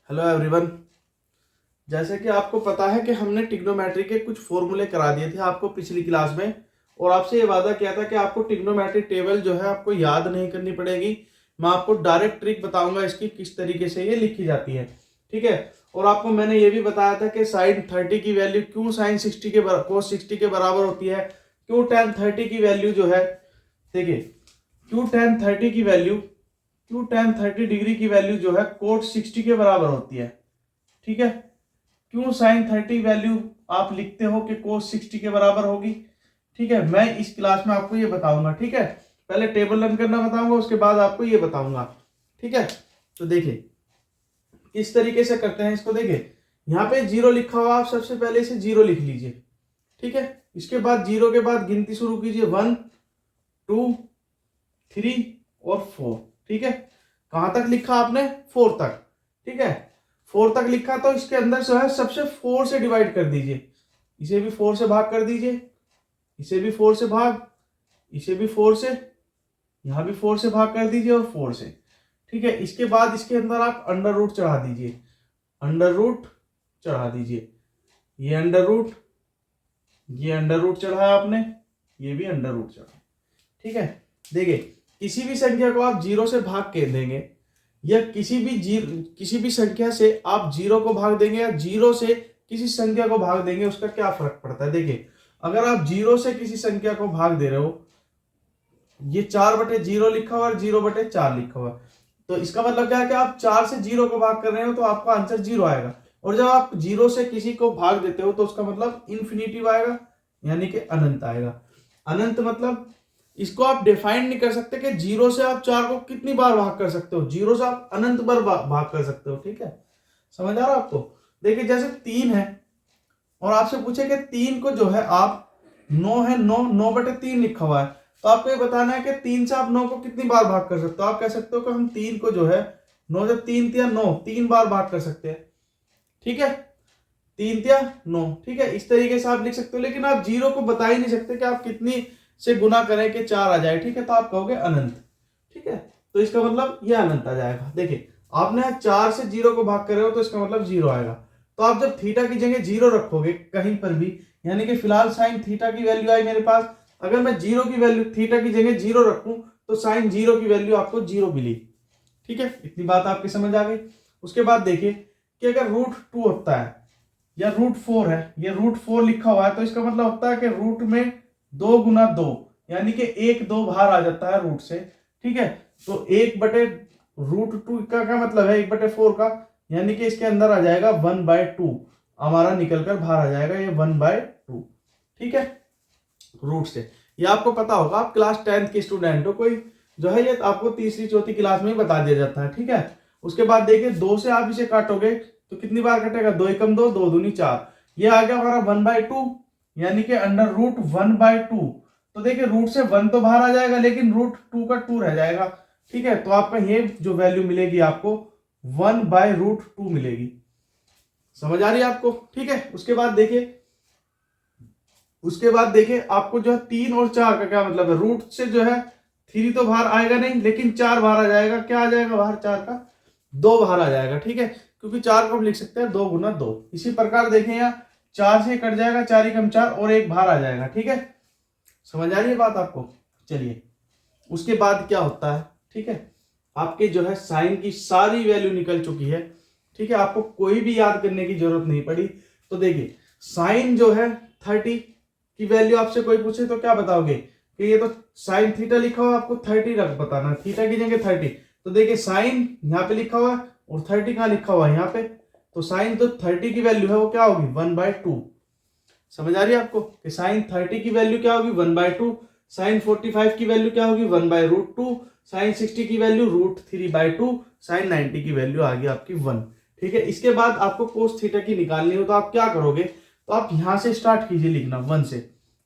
Hello everyone. जैसे कि आपको पता है कि हमने ट्रिग्नोमेट्री के कुछ फॉर्मूले करा दिए थे आपको पिछली क्लास में, और आपसे ये वादा किया था कि आपको ट्रिग्नोमेट्री टेबल जो है आपको याद नहीं करनी पड़ेगी। मैं आपको डायरेक्ट ट्रिक बताऊंगा इसकी किस तरीके से ये लिखी जाती है, ठीक है। और आपको मैंने ये भी बताया था कि साइन 30 की वैल्यू क्यों साइन 60 के कोस 60 के बराबर होती है, क्यों टेन 30 की वैल्यू जो है, देखिए क्यों टेन 30 की वैल्यू, क्यों टेन 30 डिग्री की वैल्यू जो है कोट 60 के बराबर होती है, ठीक है। क्यों साइन 30 वैल्यू आप लिखते हो कि कोस 60 के बराबर होगी, ठीक है। मैं इस क्लास में आपको ये बताऊंगा, ठीक है। पहले टेबल रन करना बताऊंगा, उसके बाद आपको ये बताऊंगा, ठीक है। तो देखिए किस तरीके से करते हैं इसको। देखिए यहाँ पे जीरो लिखा हुआ, आप सबसे पहले इसे जीरो लिख लीजिए, ठीक है। इसके बाद जीरो के बाद गिनती शुरू कीजिए, 1 2 3 और 4, ठीक है। कहां तक लिखा आपने? 4 तक, ठीक है। 4 तक लिखा तो इसके अंदर जो है सबसे 4 से डिवाइड कर दीजिए, इसे भी 4 से भाग कर दीजिए, इसे भी 4 से भाग, इसे भी 4 से, यहां भी 4 से भाग कर दीजिए और 4 से, ठीक है। इसके बाद इसके अंदर आप अंडर रूट चढ़ा दीजिए, अंडर रूट चढ़ा दीजिए, ये अंडर रूट, ये अंडर रूट चढ़ाया आपने, ये भी अंडर रूट चढ़ा, ठीक है। देखिए किसी भी संख्या को आप जीरो से भाग के देंगे, या किसी भी संख्या से आप जीरो को भाग देंगे, या जीरो से किसी संख्या को भाग देंगे, उसका क्या फर्क पड़ता है। देखिए अगर आप जीरो से किसी संख्या को भाग दे रहे हो, ये 4/0 लिखा हुआ और 0/4 लिखा हुआ, तो इसका मतलब क्या है कि आप 4 से जीरो को भाग कर रहे हो तो आपका आंसर जीरो आएगा। और जब आप जीरो से किसी को भाग देते हो तो उसका मतलब इन्फिनिटिव आएगा, यानी कि अनंत आएगा। अनंत मतलब इसको आप डिफाइन नहीं कर सकते कि जीरो से आप 4 को कितनी बार भाग कर सकते हो, जीरो से आप अनंत बार भाग कर सकते हो, ठीक है। समझ आ रहा है आपको? देखिए जैसे 3 है और आपसे पूछे कि 3 को जो है आप 9 है, 9/3 लिखा हुआ है, तो आपको ये बताना है कि 3 से आप 9 को कितनी बार भाग कर सकते हो। आप कह सकते हो कि हम 3 को जो है 9 जब 3 तिया 9 3 बार भाग कर सकते हैं, ठीक है। 3 तिया 9, ठीक है। इस तरीके से आप लिख सकते हो, लेकिन आप जीरो को बता ही नहीं सकते कि आप कितनी से गुना करें कि 4 आ जाए, ठीक है। तो आप कहोगे अनंत, ठीक है। तो इसका मतलब ये अनंत आ जाएगा। देखिए आपने 4 से जीरो को भाग कर रहे हो तो इसका मतलब जीरो आएगा। तो आप जब थीटा की जगह जीरो रखोगे कहीं पर भी, यानी कि फिलहाल साइन थीटा की वैल्यू आई मेरे पास, अगर मैं जीरो की वैल्यू थीटा की जगह जीरो रखूं तो साइन जीरो की वैल्यू आपको जीरो मिली, ठीक है। इतनी बात आपकी समझ आ गई। उसके बाद देखिए कि अगर √2 होता है या √4 है, ये √4 लिखा हुआ है, तो इसका मतलब होता है कि रूट में 2 गुना 2, यानी कि 1 2 बाहर आ जाता है रूट से, ठीक है। तो 1/√2 का क्या मतलब है? 1/4 का, यानी कि इसके अंदर आ जाएगा 1/2, हमारा निकल कर बाहर आ जाएगा ये 1/2, ठीक है, रूट से। ये आपको पता होगा, आप क्लास 10th के स्टूडेंट हो, कोई जो है ये आपको तीसरी चौथी क्लास में ही बता दिया जाता है, ठीक है। उसके बाद देखिए 2 से आप इसे काटोगे तो कितनी बार कटेगा? 2 एकम 2, 2 दूनी 4, ये आ गया हमारा 1/2, यानी कि अंडर रूट 1/2। तो देखिए रूट से 1 तो बाहर आ जाएगा, लेकिन √2 का 2 रह जाएगा, ठीक है। तो आपका ये जो वैल्यू मिलेगी आपको 1/√2 मिलेगी। समझ आ रही है आपको? ठीक है। उसके बाद देखिए आपको जो है 3 और 4 का क्या मतलब है। रूट से जो है 3 तो बाहर आएगा नहीं, लेकिन 4 बाहर आ जाएगा। क्या आ जाएगा बाहर? 4 का 2 बाहर आ जाएगा, ठीक है, क्योंकि 4 को हम लिख सकते हैं 2 गुना 2। इसी प्रकार देखें यहाँ 4 से कट जाएगा, 4 एकम 4 और 1 बाहर आ जाएगा, ठीक है। समझ आ रही है बात आपको? चलिए उसके बाद क्या होता है, ठीक है, आपके जो है साइन की सारी वैल्यू निकल चुकी है, ठीक है। आपको कोई भी याद करने की जरूरत नहीं पड़ी। तो देखिए साइन जो है 30 की वैल्यू आपसे कोई पूछे तो क्या बताओगे कि ये तो साइन थीटा लिखा हुआ, आपको 30 रख बताना, थीटा की जगह 30। तो देखिए साइन यहाँ पे लिखा हुआ है और 30 कहाँ लिखा हुआ है? यहाँ पे। तो साइन तो 30 की वैल्यू है वो क्या होगी? 1/2। समझ आ रही है आपको कि साइन 30 की वैल्यू क्या होगी? 1/2। साइन 45 की वैल्यू क्या होगी? 1/√2। साइन 60 की वैल्यू √3/2। साइन 90 की वैल्यू आ गई आपकी 1, ठीक है। इसके बाद आपको कोस थीटा की निकालनी हो तो आप क्या करोगे? तो आप यहां से स्टार्ट कीजिए लिखना, 1 से।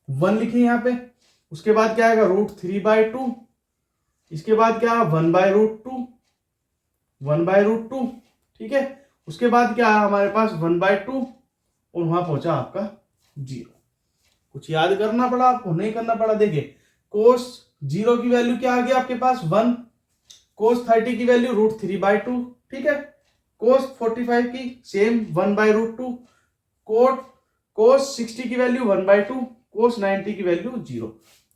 1 लिखिए यहाँ पे। उसके बाद क्या आएगा? √3/2। इसके बाद क्या? 1/√2, 1/√2, ठीक है। उसके बाद क्या है हमारे पास? 1/2 और वहां पहुंचा आपका 0। कुछ याद करना पड़ा आपको? नहीं करना पड़ा। देखिए कोस 0 की वैल्यू क्या आ गई आपके पास? 1। कोस 30 की वैल्यू √3/2, ठीक है। कोस 45 की सेम 1/√2, कोस 60 की वैल्यू 1/2, कोस 90 की वैल्यू 0।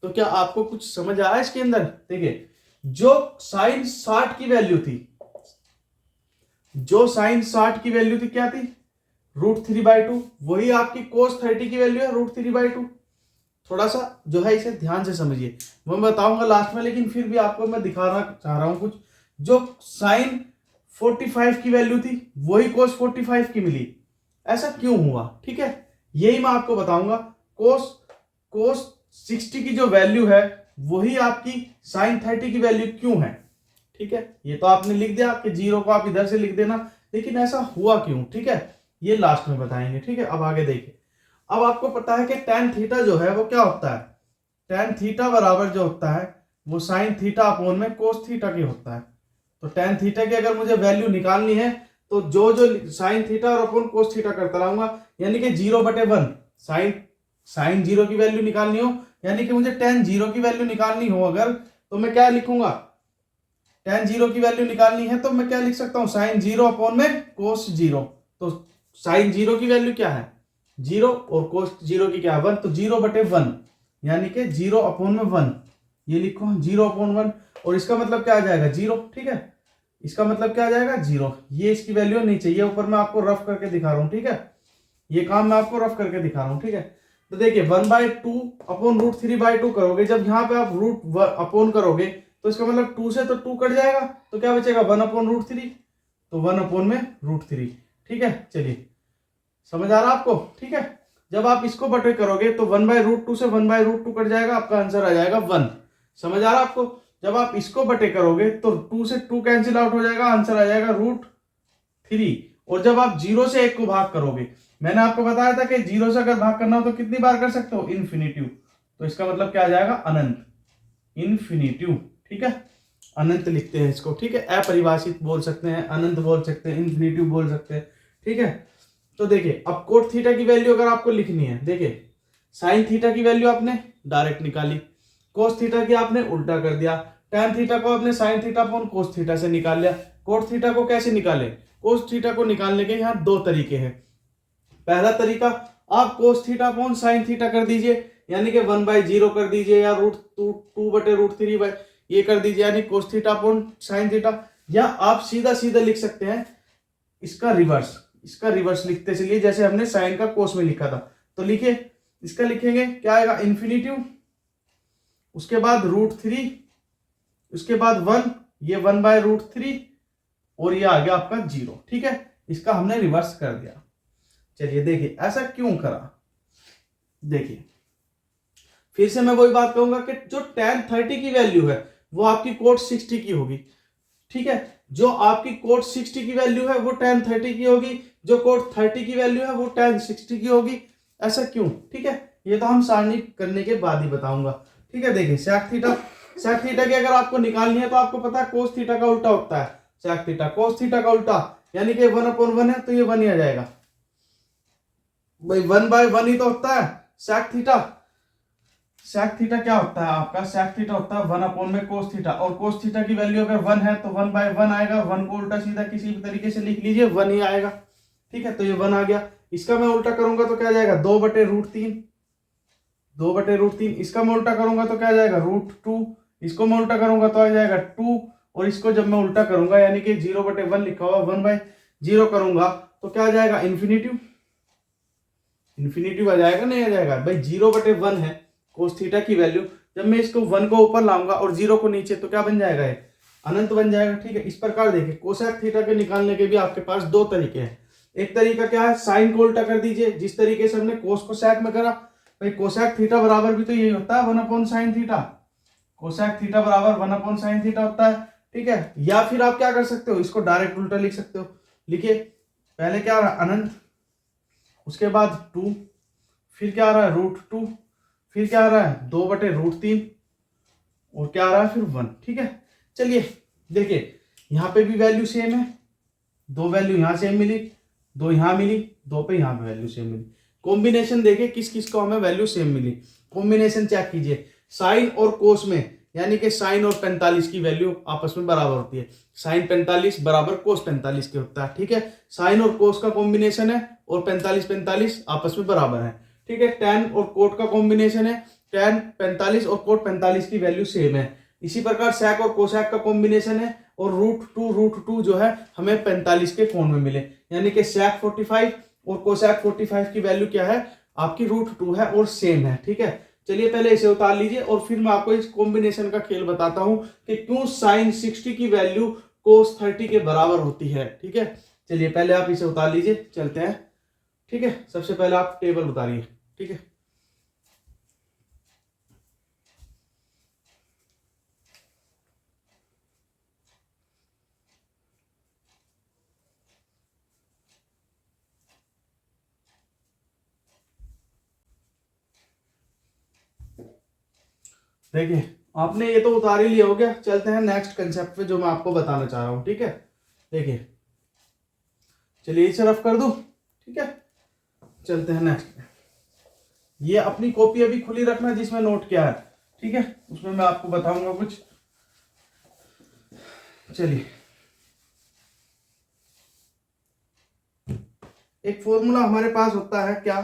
तो क्या आपको कुछ समझ आया इसके अंदर? देखिए, जो साइन 60 की वैल्यू थी, जो साइन 60 की वैल्यू थी क्या थी? √3/2, वही आपकी कोस 30 की वैल्यू है √3/2। थोड़ा सा जो है इसे ध्यान से समझिए, मैं बताऊंगा लास्ट में, लेकिन फिर भी आपको मैं दिखाना चाह रहा हूं कुछ। जो साइन 45 की वैल्यू थी वही कोस 45 की मिली, ऐसा क्यों हुआ? ठीक है, यही मैं आपको बताऊंगा। कोस 60 की जो वैल्यू है वही आपकी साइन 30 की वैल्यू क्यों है? ठीक है, ये तो आपने लिख दिया कि 0 को आप इधर से लिख देना, लेकिन ऐसा हुआ क्यों? ठीक है, ये लास्ट में बताएंगे। ठीक है, अब आगे देखिए। अब आपको पता है कि tan थीटा जो है वो क्या होता है? tan थीटा बराबर जो होता है वो साइन थीटा अपॉन में कोस थीटा की होता है। तो tan थीटा की अगर मुझे वैल्यू निकालनी है तो जो जो साइन थीटा और अपॉन कोस थीटा करता रहूंगा, यानी कि 0/1 साइन 0 की वैल्यू निकालनी हो, यानी कि मुझे tan 0 की वैल्यू निकालनी हो अगर, तो मैं क्या लिखूंगा? tan 0 की वैल्यू निकालनी है तो मैं क्या लिख सकता हूं? साइन 0 अपॉन में कोस 0। तो साइन 0 की वैल्यू क्या है? 0, और कोस 0 की क्या है? 1। तो 0/1 यानी कि 0 अपॉन में 1, ये लिखो 0/1, और इसका मतलब क्या आ जाएगा? 0। ठीक है, इसका मतलब क्या आ जाएगा? 0। ये इसकी वैल्यू नहीं चाहिए, ऊपर मैं आपको रफ करके दिखा रहा हूं। ठीक है, ये काम मैं आपको रफ करके दिखा रहा हूं। ठीक है, तो देखिए 1/2 अपॉन √3/2 करोगे, जब यहाँ पे आप रूट अपॉन करोगे तो इसका मतलब 2 से तो 2 कट जाएगा, तो क्या बचेगा? 1/√3, तो 1 अपॉन में √3। ठीक है, चलिए समझ आ रहा आपको? ठीक है, जब आप इसको बटे करोगे तो 1/√2 से 1/√2 कट जाएगा, आपका आंसर आ जाएगा 1। समझ आ रहा आपको? जब आप इसको बटे करोगे तो 2 से 2 कैंसिल आउट हो जाएगा, आंसर आ जाएगा √3। और जब आप 0 से 1 को भाग करोगे, मैंने आपको बताया था कि 0 से अगर भाग करना हो तो कितनी बार कर सकते हो? इन्फिनिटिव। तो इसका मतलब क्या आ जाएगा? अनंत, इन्फिनिटिव। ठीक है, अनंत लिखते हैं इसको। ठीक है, अपरिभाषित बोल सकते हैं, अनंत बोल सकते हैं, इन्फिनिटिव बोल सकते हैं। ठीक है, तो देखिए अब कोट थीटा की वैल्यू अगर आपको लिखनी है, देखिए साइन थीटा की वैल्यू आपने डायरेक्ट निकाली, कोस थीटा की आपने उल्टा कर दिया, tan थीटा को आपने sine theta upon cos theta से निकाल लिया। कोट थीटा को कैसे निकाले? कोस थीटा को निकालने के यहाँ दो तरीके हैं। पहला तरीका, आप cos theta upon sine theta कर दीजिए, यानी कि 1/0 कर दीजिए, या √2/√3 ये कर दीजिए, यानी cos theta upon sine theta. या आप सीधा सीधा लिख सकते हैं इसका रिवर्स, इसका रिवर्स लिखते चलिए, जैसे हमने साइन का कोस में लिखा था। तो लिखिए, इसका लिखेंगे क्या आएगा? इन्फिनिटिव, उसके बाद √3, उसके बाद 1, ये 1/√3, और ये आ गया आपका 0। ठीक है, इसका हमने रिवर्स कर दिया। चलिए देखिए ऐसा क्यों करा। देखिए फिर से मैं वही बात कहूंगा कि जो tan 30 की वैल्यू है वो आपकी कोट 60 की होगी। ठीक है, जो आपकी कोट 60 की वैल्यू है वो tan 30 की होगी, जो कोट 30 की वैल्यू है वो tan 60 की होगी। ऐसा क्यों? ठीक है, ये तो हम सारणी करने के बाद ही बताऊंगा। ठीक है, देखिए sec थीटा की अगर आपको निकालनी है तो आपको पता है कोस थीटा का उल्टा होता है sec थीटा, कोस थीटा का उल्टा, यानी कि 1/1 है तो ये 1 ही आ जाएगा भाई, 1/1 ही तो होता है sec थीटा। sec थीटा क्या होता है आपका? sec थीटा होता है 1 अपॉन में कोस थीटा, और कोस थीटा की वैल्यू अगर 1 है तो 1/1 आएगा। 1 को उल्टा सीधा किसी भी तरीके से लिख लीजिए, 1 ही आएगा। ठीक है, तो ये 1 आ गया। इसका मैं उल्टा करूंगा तो क्या आ जाएगा? 2/√3, 2/√3। इसका मैं उल्टा करूंगा तो क्या आ जाएगा? √2। इसको मैं उल्टा करूंगा तो आ जाएगा 2, और इसको जब मैं उल्टा करूंगा यानी कि 0/1 लिखा हुआ 1/0 करूंगा तो क्या आ जाएगा? इन्फिनिटिव। इन्फिनिटिव आ जाएगा, नहीं आ जाएगा भाई? 0/1 है कोस थीटा की वैल्यू, जब मैं इसको 1 को ऊपर लाऊंगा और 0 को नीचे तो क्या बन जाएगा? ये अनंत बन जाएगा। ठीक है, इस प्रकार देखिए कोसेक थीटा के निकालने के भी आपके पास दो तरीके हैं। एक तरीका क्या है? साइन को उल्टा कर दीजिए, जिस तरीके से हमने कोस को सेक में करा। भाई कोसेक थीटा बराबर भी तो यही होता है 1/sin थीटा, कोसेक थीटा बराबर 1/sin थीटा होता है। ठीक है, या फिर आप क्या कर सकते हो? इसको डायरेक्ट उल्टा लिख सकते हो। लिखिए, पहले क्या आ रहा है? अनंत, उसके बाद 2, फिर क्या आ रहा है? √2, फिर क्या आ रहा है? 2/√3, और क्या आ रहा है? फिर 1। ठीक है, चलिए देखिए यहाँ पे भी वैल्यू सेम है, दो वैल्यू यहाँ सेम मिली, दो यहाँ मिली, दो पे यहाँ पे वैल्यू सेम मिली। कॉम्बिनेशन देखिए किस किस को हमें वैल्यू सेम मिली, कॉम्बिनेशन चेक कीजिए। साइन और कोस में यानी कि साइन और 45 की वैल्यू आपस में बराबर होती है। साइन 45 बराबर कोस 45 के होता है, ठीक है। साइन और कोस का कॉम्बिनेशन है और 45 आपस में बराबर है, ठीक है। टैन और कोट का कॉम्बिनेशन है, टैन 45 और कोट 45 की वैल्यू सेम है। इसी प्रकार सैक और कोसैक का कॉम्बिनेशन है और रूट टू जो है हमें 45 के कोण में मिले, यानी कि सैक 45 और कोसैक 45 की वैल्यू क्या है आपकी रूट 2 है और सेम है, ठीक है। चलिए पहले इसे उतार लीजिए और फिर मैं आपको इस कॉम्बिनेशन का खेल बताता हूं कि क्यों साइन 60 की वैल्यू कोस 30 के बराबर होती है, ठीक है। चलिए पहले आप इसे उतार लीजिए, चलते हैं, ठीक है। सबसे पहले आप टेबल उतारिए, ठीक है। देखिए आपने ये तो उतार ही लिया हो गया, चलते हैं नेक्स्ट कंसेप्ट पे जो मैं आपको बताना चाह रहा हूं, ठीक है। देखिए चलिए इसे रफ कर दूं, ठीक है। चलते हैं नेक्स्ट पे। ये अपनी कॉपी अभी खुली रखना जिसमें नोट किया है, ठीक है, उसमें मैं आपको बताऊंगा कुछ। चलिए एक फॉर्मूला हमारे पास होता है क्या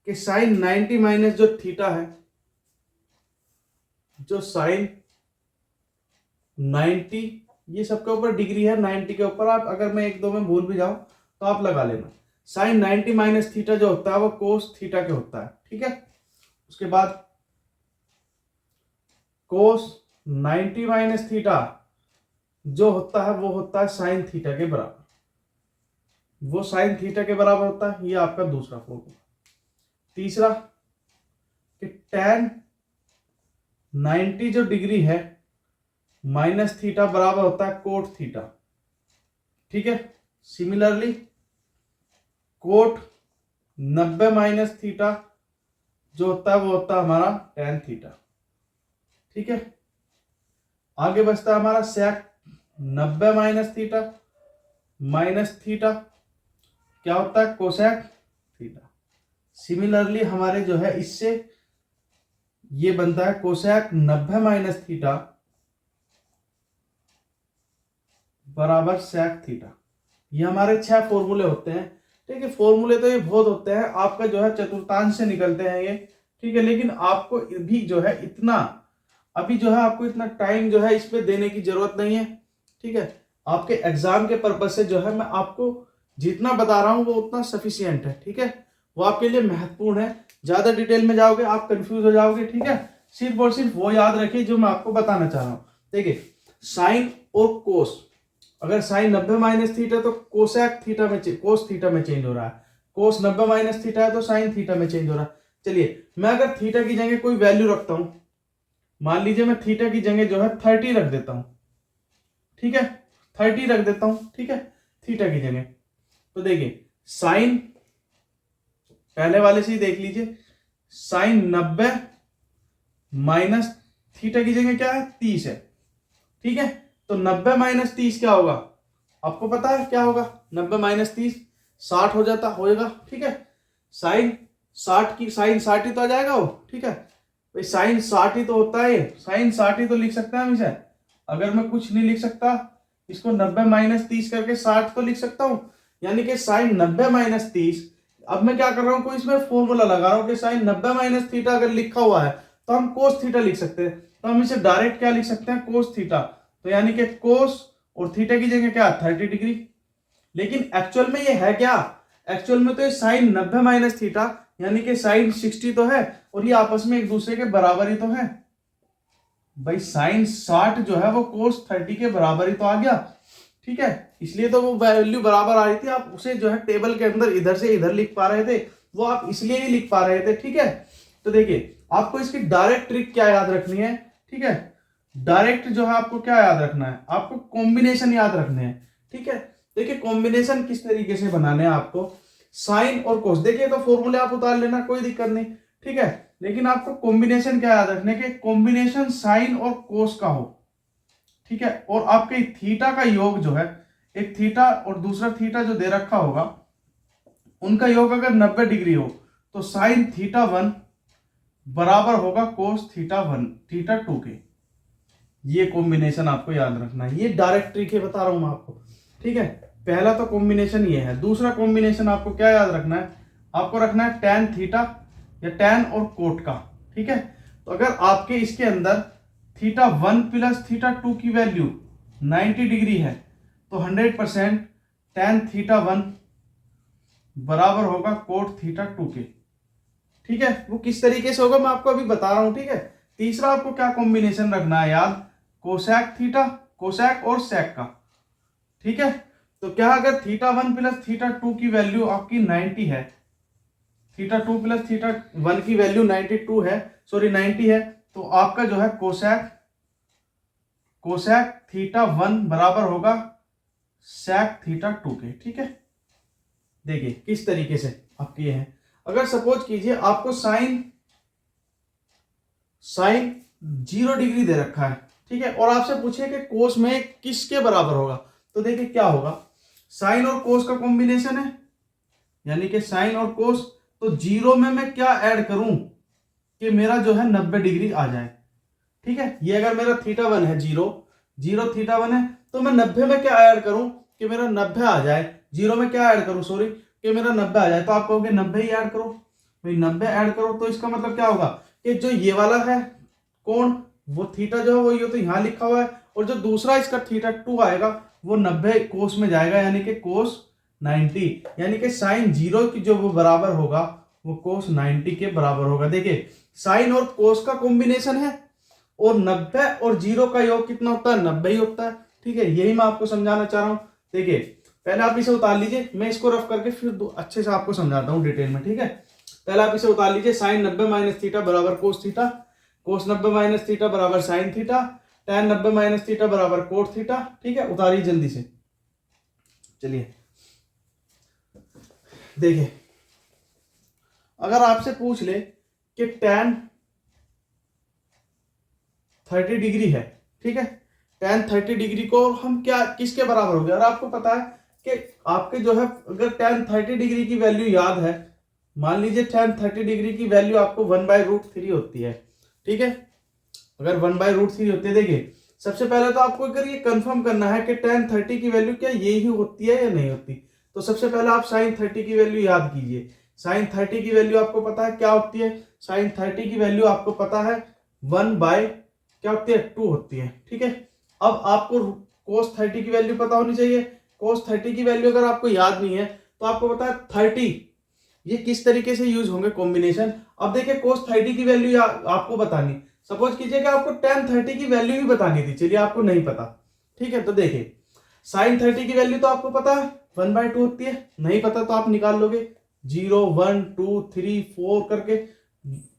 कि साइन 90 माइनस जो थीटा है, जो साइन 90 ये सबके ऊपर डिग्री है, 90 के ऊपर आप अगर मैं एक दो में भूल भी जाऊं तो आप लगा लेना। साइन 90 माइनस थीटा जो होता है वो कोस थीटा के होता है, ठीक है। उसके बाद कोस 90 माइनस थीटा जो होता है वो होता है साइन थीटा के बराबर, वो साइन थीटा के बराबर होता है। ये आपका दूसरा फॉर्मूला। तीसरा कि tan 90 जो डिग्री है माइनस थीटा बराबर होता है कोट थीटा, ठीक है। सिमिलरली कोट 90 माइनस थीटा जो होता है वो होता है हमारा tan थीटा, ठीक है। आगे बचता है हमारा सेक 90 माइनस थीटा क्या होता है कोसेक थीटा। सिमिलरली हमारे जो है इससे ये बनता है कोसेक 90 माइनस थीटा बराबर सेक थीटा। ये हमारे 6 फॉर्मूले होते हैं, ठीक है। फॉर्मूले तो ये बहुत होते हैं, आपका जो है चतुर्थांश से निकलते हैं ये, ठीक है। लेकिन आपको भी जो है इतना अभी जो है आपको इतना टाइम जो है इस पे देने की जरूरत नहीं है, ठीक है। आपके एग्जाम के पर्पज से जो है मैं आपको जितना बता रहा हूं वो उतना सफिशियंट है, ठीक है। वो आपके लिए महत्वपूर्ण है। ज्यादा डिटेल में जाओगे आप कंफ्यूज हो जाओगे, ठीक है। सिर्फ और सिर्फ वो याद रखिए जो मैं आपको बताना चाह रहा हूं। देखिए साइन और कोस, अगर साइन 90 माइनस थीटा तो कोसेक थीटा में कोस थीटा में चेंज हो रहा है, कोस 90 माइनस थीटा है तो साइन थीटा में चेंज हो रहा है। चलिए मैं अगर थीटा की जगह कोई वैल्यू रखता हूं, मान लीजिए मैं थीटा की जगह जो है 30 रख देता हूं, ठीक है, 30 रख देता हूं, ठीक है, थीटा की जगह। तो देखिए साइन पहले वाले से ही देख लीजिए, साइन 90 माइनस थीटा की जगह क्या है 30 है, ठीक है। तो 90 माइनस 30 क्या होगा आपको पता है क्या होगा, 90 माइनस 30 60 हो जाता होएगा, ठीक है। साइन 60 की साइन 60 ही तो आ जाएगा वो, ठीक है भाई, साइन 60 ही तो होता है, साइन 60 ही तो लिख सकते हैं हम इसे। अगर मैं कुछ नहीं लिख सकता इसको 90 माइनस 30 करके 60 तो लिख सकता हूं, यानी कि साइन 90 माइनस 30। अब मैं क्या कर रहा हूं, कोई इसमें फॉर्मूला लगा रहा हूं कि साइन 90 माइनस थीटा अगर लिखा हुआ है तो हम कोस थीटा लिख सकते हैं, तो हम इसे डायरेक्ट क्या लिख सकते हैं कोस थीटा। तो यानी कि कोस और थीटा की जगह क्या 30 डिग्री। लेकिन एक्चुअल में ये है क्या, एक्चुअल में तो ये साइन 90 माइनस थीटा यानी कि साइन 60 तो है और ये आपस में एक दूसरे के बराबर ही तो है भाई। साइन 60 जो है वो कोस 30 के बराबर ही तो आ गया, ठीक है। इसलिए तो वो वैल्यू बराबर आ रही थी, आप उसे जो है टेबल के अंदर इधर से इधर लिख पा रहे थे, वो आप इसलिए ही लिख पा रहे थे, ठीक है। तो देखिए आपको इसकी डायरेक्ट ट्रिक क्या याद रखनी है, ठीक है। डायरेक्ट जो है आपको क्या याद रखना है, आपको कॉम्बिनेशन याद रखने हैं, ठीक है। देखिए कॉम्बिनेशन किस तरीके से बनाने हैं आपको, साइन और कोस, देखिए तो फॉर्मूले आप उतार लेना कोई दिक्कत नहीं, ठीक है। लेकिन आपको कॉम्बिनेशन क्या याद रखने के, कॉम्बिनेशन साइन और कोस का हो, ठीक है। और आपके थीटा का योग जो है, एक थीटा और दूसरा थीटा जो दे रखा होगा उनका योग अगर 90 डिग्री हो तो साइन थीटा 1 बराबर होगा कोस थीटा 1 थीटा 2 के। ये कॉम्बिनेशन आपको याद रखना है, ये डायरेक्ट ट्रिक है बता रहा हूं मैं आपको, ठीक है। पहला तो कॉम्बिनेशन ये है। दूसरा कॉम्बिनेशन आपको क्या याद रखना है, आपको रखना है tan थीटा या tan और कोट का, ठीक है। तो अगर आपके इसके अंदर थीटा 1 प्लस थीटा 2 की वैल्यू 90 डिग्री है तो 100% tan थीटा 1 बराबर होगा कोट थीटा 2 के, ठीक है। वो किस तरीके से होगा मैं आपको अभी बता रहा हूं, ठीक है। तीसरा आपको क्या कॉम्बिनेशन रखना है याद, कोसेक थीटा, कोसेक और सेक का, ठीक है। तो क्या अगर थीटा 1 प्लस थीटा 2 की वैल्यू आपकी 90 है, थीटा 2 प्लस थीटा 1 की वैल्यू 92 है, सॉरी 90 है, तो आपका जो है कोसेक कोसेक थीटा 1 बराबर होगा सेक थीटा 2 के, ठीक है। देखिए किस तरीके से आपके ये है। अगर सपोज कीजिए आपको साइन 0 डिग्री दे रखा है, ठीक है, और आपसे पूछे कि कोस में किसके बराबर होगा, तो देखिए क्या होगा, साइन और कोस का कॉम्बिनेशन है, यानी कि साइन और कोस, तो 0 में मैं क्या ऐड करूं कि मेरा जो है 90 डिग्री आ जाए, ठीक है। ये अगर मेरा थीटा 1 है, 0 थीटा 1 है, तो मैं 90 में क्या ऐड करूं कि मेरा 90 आ जाए, 0 में क्या ऐड करूं, सॉरी, कि मेरा 90 आ जाए, तो आप कहोगे 90 ही ऐड करो भाई, 90 ऐड करो, तो इसका मतलब क्या होगा कि जो ये वाला है कोण, वो थीटा जो है वो ये तो यहाँ लिखा हुआ है, और जो दूसरा इसका थीटा 2 आएगा वो 90 कोस में जाएगा, यानी कि कोस 90, यानी कि साइन 0 की जो वो बराबर होगा वो कोस 90 के बराबर होगा। देखिए साइन और कोस का कॉम्बिनेशन है, और 90 और 0 का योग कितना होता है, 90 ही होता है, ठीक है। यही मैं आपको समझाना चाह रहा हूं। देखिए पहले आप इसे उतार लीजिए, मैं इसको रफ करके फिर अच्छे से आपको समझाता हूं डिटेल में, ठीक है। पहले आप इसे उतार लीजिए, साइन 90 माइनस थीटा बराबर कोस थीटा, कोस 90 माइनस थीटा बराबर sine theta, tan 90 minus theta बराबर कोट थीटा, ठीक है। उतारिए जल्दी से, चलिए देखिए अगर आपसे पूछ ले कि tan 30 डिग्री है, ठीक है, tan 30 डिग्री को हम क्या किसके बराबर हो गया, और आपको पता है कि आपके जो है अगर tan 30 डिग्री की वैल्यू याद है, मान लीजिए tan 30 डिग्री की वैल्यू आपको 1/√3 होती है, ठीक है। अगर 1/√3 होती है, देखिए सबसे पहले तो आपको अगर ये कंफर्म करना है कि tan 30 की वैल्यू क्या यही होती है या नहीं होती, तो सबसे पहले आप sin 30 की वैल्यू याद कीजिए। sin 30 की वैल्यू आपको पता है क्या होती है, sin 30 की वैल्यू आपको पता है 1/क्या होती है, 2 होती है, ठीक है। अब आपको cos 30 की वैल्यू पता होनी चाहिए। cos 30 की वैल्यू अगर आपको याद नहीं है तो आपको पता है 30, ये किस तरीके से यूज होंगे कॉम्बिनेशन। अब देखिए cos 30 की वैल्यू आपको बतानी, सपोज कीजिए कि आपको tan 30 की वैल्यू ही बतानी थी, चलिए आपको नहीं पता, ठीक है। तो देखिए sin 30 की वैल्यू तो आपको पता है 1/2 होती है, नहीं पता तो आप निकाल लोगे 0 1 2 3 4 करके,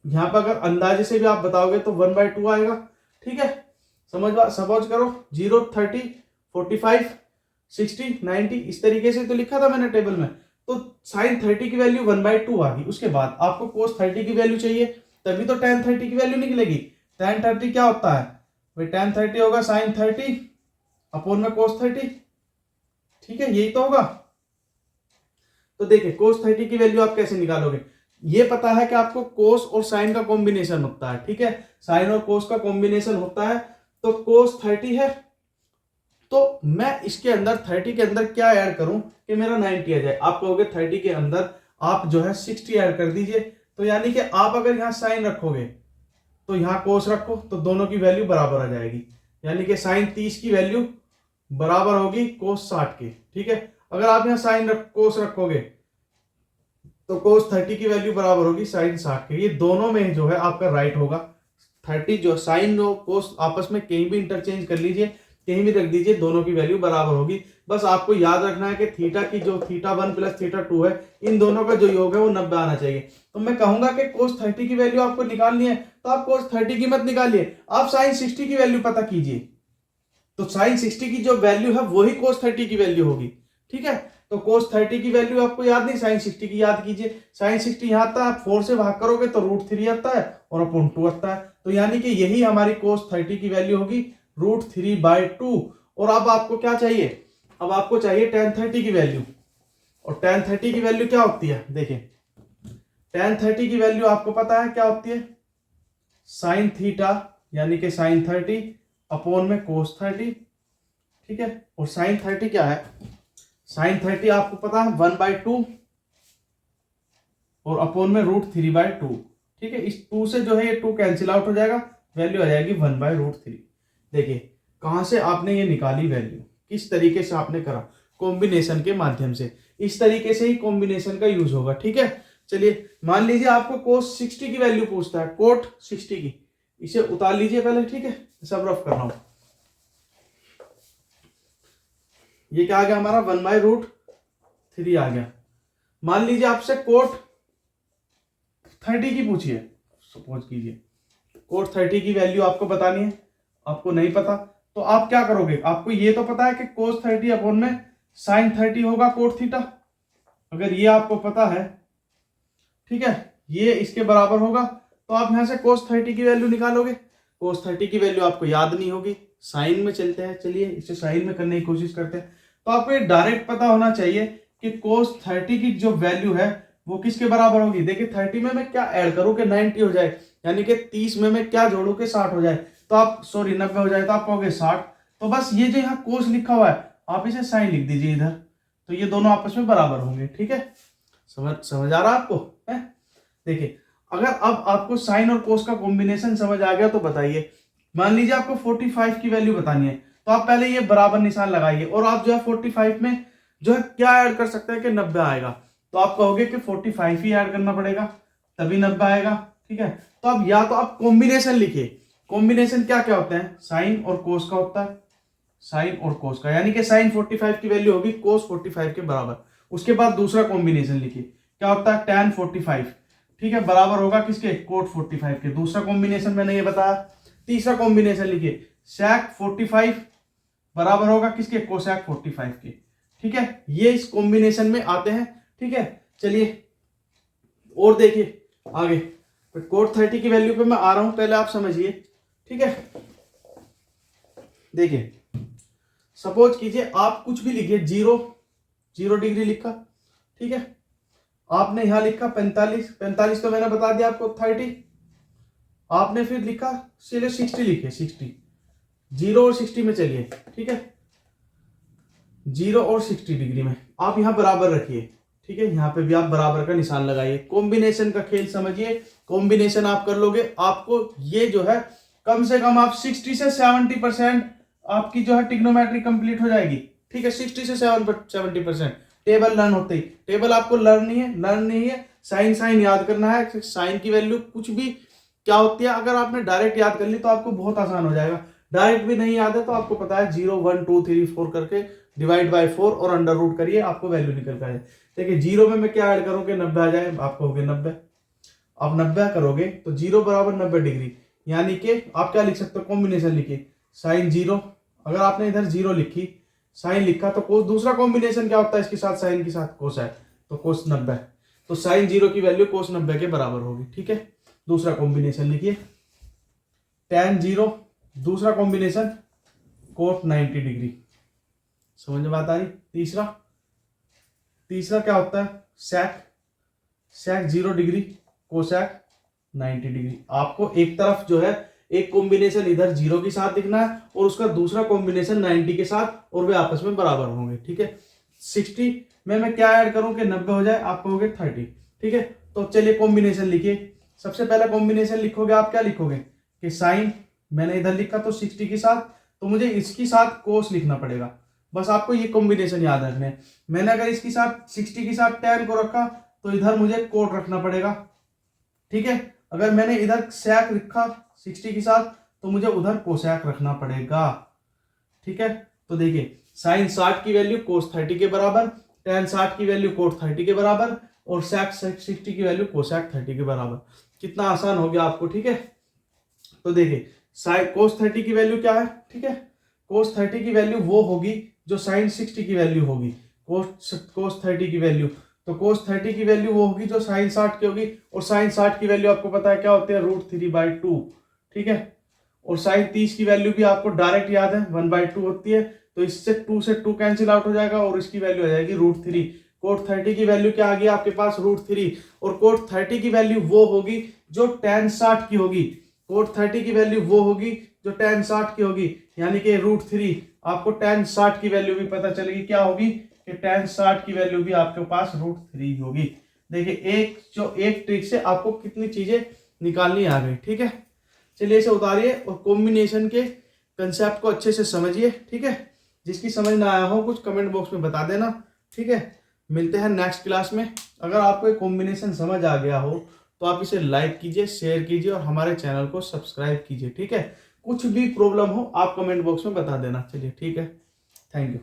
यहाँ पर अगर अंदाजे से भी आप बताओगे तो 1/2 आएगा, ठीक है। सपोज करो 0 30 45 60 90 इस तरीके से तो लिखा था मैंने टेबल में, तो sin 30 की वैल्यू 1/2 आ गई। उसके बाद आपको cos 30 की वैल्यू चाहिए, तभी तो tan 30 की वैल्यू निकलेगी। tan 30 क्या होता है भाई, tan 30 होगा sin 30 अपोन में cos 30, ठीक है, यही तो होगा। तो देखिए cos 30 की वैल्यू आप कैसे निकालोगे, ये पता है कि आपको cos और sin का कॉम्बिनेशन होता है, ठीक है, sin और cos का कॉम्बिनेशन होता है, तो cos 30 है, तो मैं इसके अंदर 30 के अंदर क्या ऐड करूं कि मेरा 90 आ जाए। आप कहोगे 30 के अंदर आप जो है 60 ऐड कर दीजिए, तो यानी कि आप अगर यहाँ साइन रखोगे तो यहाँ कोस रखो, तो दोनों की वैल्यू बराबर आ जाएगी, यानी कि साइन 30 की वैल्यू बराबर होगी कोस 60 के, ठीक है। अगर आप यहाँ साइन कोस रखोगे तो कोस 30 की वैल्यू बराबर होगी साइन 60 के, ये दोनों में जो है आपका राइट होगा। 30 जो साइन और कोस आपस में कहीं भी इंटरचेंज कर लीजिए, कहीं भी रख दीजिए, दोनों की वैल्यू बराबर होगी। बस आपको याद रखना है कि थीटा की जो थीटा 1 प्लस थीटा 2 है, इन दोनों का जो योग है वो 90 आना चाहिए। तो मैं कहूंगा कि कोस 30 की वैल्यू आपको निकालनी है, तो आप कोस 30 की मत निकालिए, आप साइन 60 की वैल्यू पता कीजिए, तो साइन 60 की जो वैल्यू है वही कोस 30 की वैल्यू होगी, ठीक है। तो कोस 30 की वैल्यू आपको याद नहीं, साइन 60 की याद कीजिए। साइन 60 यहाँ आता है, आप 4 से भाग करोगे तो √3 आता है और अपॉन 2 आता है, तो यानी कि यही हमारी कोस 30 की वैल्यू होगी √3/2। और अब आपको क्या चाहिए, अब आपको चाहिए tan 30 की वैल्यू, और tan 30 की वैल्यू क्या होती है, देखिए tan 30 की वैल्यू आपको पता है क्या होती है, साइन थीटा यानी कि साइन 30 अपॉन में कोस 30, ठीक है। और साइन 30 क्या है, साइन 30 आपको पता है 1/2 और अपॉन में √3/2, ठीक है। इस 2 से जो है ये 2 कैंसिल आउट हो जाएगा, वैल्यू आ जाएगी 1/√3। देखिए कहां से आपने ये निकाली वैल्यू, किस तरीके से आपने करा, कॉम्बिनेशन के माध्यम से। इस तरीके से ही कॉम्बिनेशन का यूज होगा, ठीक है। चलिए मान लीजिए आपको कोस 60 की वैल्यू पूछता है, कोट 60 की, इसे उतार लीजिए पहले, ठीक है। सब रफ कर रहा हूं, ये क्या आ गया हमारा 1/√3 आ गया। मान लीजिए आपसे कोट 30 की पूछिए, सपोज कीजिए कोट 30 की वैल्यू आपको बतानी है, आपको नहीं पता तो आप क्या करोगे, आपको ये तो पता है कि कोस 30 अपॉन में साइन 30 होगा कोट थीटा, अगर ये आपको पता है, ठीक है, ये इसके बराबर होगा, तो आप यहां से कोस 30 की वैल्यू निकालोगे। कोस 30 की वैल्यू आपको याद नहीं होगी, साइन में चलते हैं, चलिए इसे साइन में करने की कोशिश करते हैं। तो आपको ये डायरेक्ट पता होना चाहिए कि कोस 30 की जो वैल्यू है वो किसके बराबर होगी। देखिए 30 में मैं क्या ऐड करूं कि 90 हो जाए, यानी कि 30 में मैं क्या जोड़ू कि 60 हो जाए, तो आप 90 हो जाए तो आप कहोगे 60। तो बस ये जो यहाँ कोस लिखा हुआ है आप इसे साइन लिख दीजिए इधर, तो ये दोनों आपस में बराबर होंगे, ठीक है। समझ आ रहा है आपको है? देखिए अगर अब आपको साइन और कोस का कॉम्बिनेशन समझ आ गया तो बताइए, मान लीजिए आपको 45 की वैल्यू बतानी है, तो आप पहले ये बराबर निशान लगाइए और आप जो है 45 में जो है क्या ऐड कर सकते हैं कि 90 आएगा, तो आप कहोगे कि 45 ही ऐड करना पड़ेगा तभी 90 आएगा, ठीक है। तो अब या तो आप कॉम्बिनेशन लिखिए, कॉम्बिनेशन क्या क्या होते हैं, साइन और कोस का होता है, साइन और कोस का, यानी कि साइन 45 की वैल्यू होगी कोस 45 के बराबर। उसके बाद दूसरा कॉम्बिनेशन लिखिए, क्या होता है tan 45, ठीक है, बराबर होगा किसके, कोट 45 के। दूसरा कॉम्बिनेशन मैंने ये बताया। तीसरा कॉम्बिनेशन लिखिए, sec 45 बराबर होगा किसके, कोसेक 45 के, ठीक है। ये इस कॉम्बिनेशन में आते हैं, ठीक है। चलिए और देखिए आगे, तो कोट 30 की वैल्यू पे मैं आ रहा हूं, पहले आप समझिए, ठीक है। देखिए सपोज कीजिए आप कुछ भी लिखिए, 0 डिग्री लिखा, ठीक है। आपने यहां लिखा 45 तो मैंने बता दिया आपको 30, आपने फिर लिखा चलिए 60 लिखिए, 60, 0 और 60 में चलिए, ठीक है, 0 और 60 डिग्री में आप यहां बराबर रखिए, ठीक है। यहां पे भी आप बराबर का निशान लगाइए, कॉम्बिनेशन का खेल समझिए, कॉम्बिनेशन आप कर लोगे, आपको ये जो है कम से कम आप 60 से 70% आपकी जो है ट्रिग्नोमेट्री कंप्लीट हो जाएगी, ठीक है। 60 से 70% टेबल लर्न होते ही, टेबल आपको लर्न नहीं है, साइन याद करना है, साइन की वैल्यू कुछ भी क्या होती है, अगर आपने डायरेक्ट याद कर ली तो आपको बहुत आसान हो जाएगा। डायरेक्ट भी नहीं याद है तो आपको पता है 0 1 2 3 4 करके डिवाइड बाय 4 और अंडर रूट करिए, आपको वैल्यू निकल कर जाए। देखिए 0 में मैं क्या ऐड करूं कि 90 आ जाए, आपको हो गया 90, आप 90 करोगे तो 0 बराबर 90 डिग्री, यानी कि आप क्या लिख सकते हो, कॉम्बिनेशन लिखिए, साइन 0, अगर आपने इधर 0 लिखी, साइन लिखा, तो कोस दूसरा कॉम्बिनेशन क्या होता है इसके साथ, साइन के साथ कोस है, तो कोस 90, तो साइन 0 की वैल्यू कोस 90 के बराबर होगी, ठीक है। दूसरा कॉम्बिनेशन लिखिए, tan 0, दूसरा कॉम्बिनेशन कोट 90 डिग्री, समझ में बात आ रही। तीसरा क्या होता है, sec 0 डिग्री कोसेक 90 डिग्री। आपको एक तरफ जो है एक कॉम्बिनेशन इधर 0 के साथ लिखना है और उसका दूसरा कॉम्बिनेशन 90 के साथ, और वे आपस में बराबर होंगे, ठीक है। 60 में मैं क्या ऐड करूं कि 90 हो जाए, आप कहोगे 30, ठीक है। तो चलिए कॉम्बिनेशन लिखिए, सबसे पहला कॉम्बिनेशन लिखोगे आप, क्या लिखोगे कि साइन मैंने इधर लिखा तो 60 के साथ, तो मुझे इसके साथ कोस लिखना पड़ेगा, बस आपको ये कॉम्बिनेशन याद रखना है। मैंने अगर इसके साथ 60 के साथ tan को रखा तो इधर मुझे कोट रखना पड़ेगा, ठीक है। अगर मैंने इधर sec लिखा 60 के साथ तो मुझे उधर कोसेक रखना पड़ेगा, ठीक है। तो देखिए साइन 60 की वैल्यू कोस 30 के बराबर, tan 60 की वैल्यू कोट 30 के बराबर, और sec 60 की वैल्यू कोसेक 30 के बराबर। कितना आसान हो गया आपको, ठीक है। तो देखिए साइन कोस 30 की वैल्यू क्या है, ठीक है, कोस 30 की वैल्यू वो होगी जो साइन 60 की वैल्यू होगी, कोस 30 की वैल्यू, तो कोस 30 की वैल्यू वो होगी जो साइन 60 की होगी, और साइन 60 की वैल्यू आपको पता है क्या होती है, √3/2, ठीक है। और साइन 30 की वैल्यू भी आपको डायरेक्ट याद है 1/2 होती है, तो इससे 2 से 2 कैंसिल आउट हो जाएगा और इसकी वैल्यू आ जाएगी √3। कोट 30 की वैल्यू क्या आ गई आपके पास, √3, और कोट 30 की वैल्यू वो होगी जो tan 60 की होगी, कोट 30 की वैल्यू वो होगी जो tan 60 की होगी, यानी कि √3। आपको tan 60 की वैल्यू भी पता चलेगी, क्या होगी कि tan 60 की वैल्यू भी आपके पास √3 होगी। देखिए एक ट्रिक से आपको कितनी चीजें निकालनी आ गई। ठीक है, चलिए इसे उतारिए और कॉम्बिनेशन के कंसेप्ट को अच्छे से समझिए। ठीक है, जिसकी समझ ना आया हो कुछ कमेंट बॉक्स में बता देना। ठीक है, मिलते हैं नेक्स्ट क्लास में। अगर आपको एक कॉम्बिनेशन समझ आ गया हो तो आप इसे लाइक कीजिए, शेयर कीजिए और हमारे चैनल को सब्सक्राइब कीजिए। ठीक है, कुछ भी प्रॉब्लम हो आप कमेंट बॉक्स में बता देना। चलिए ठीक है, थैंक यू।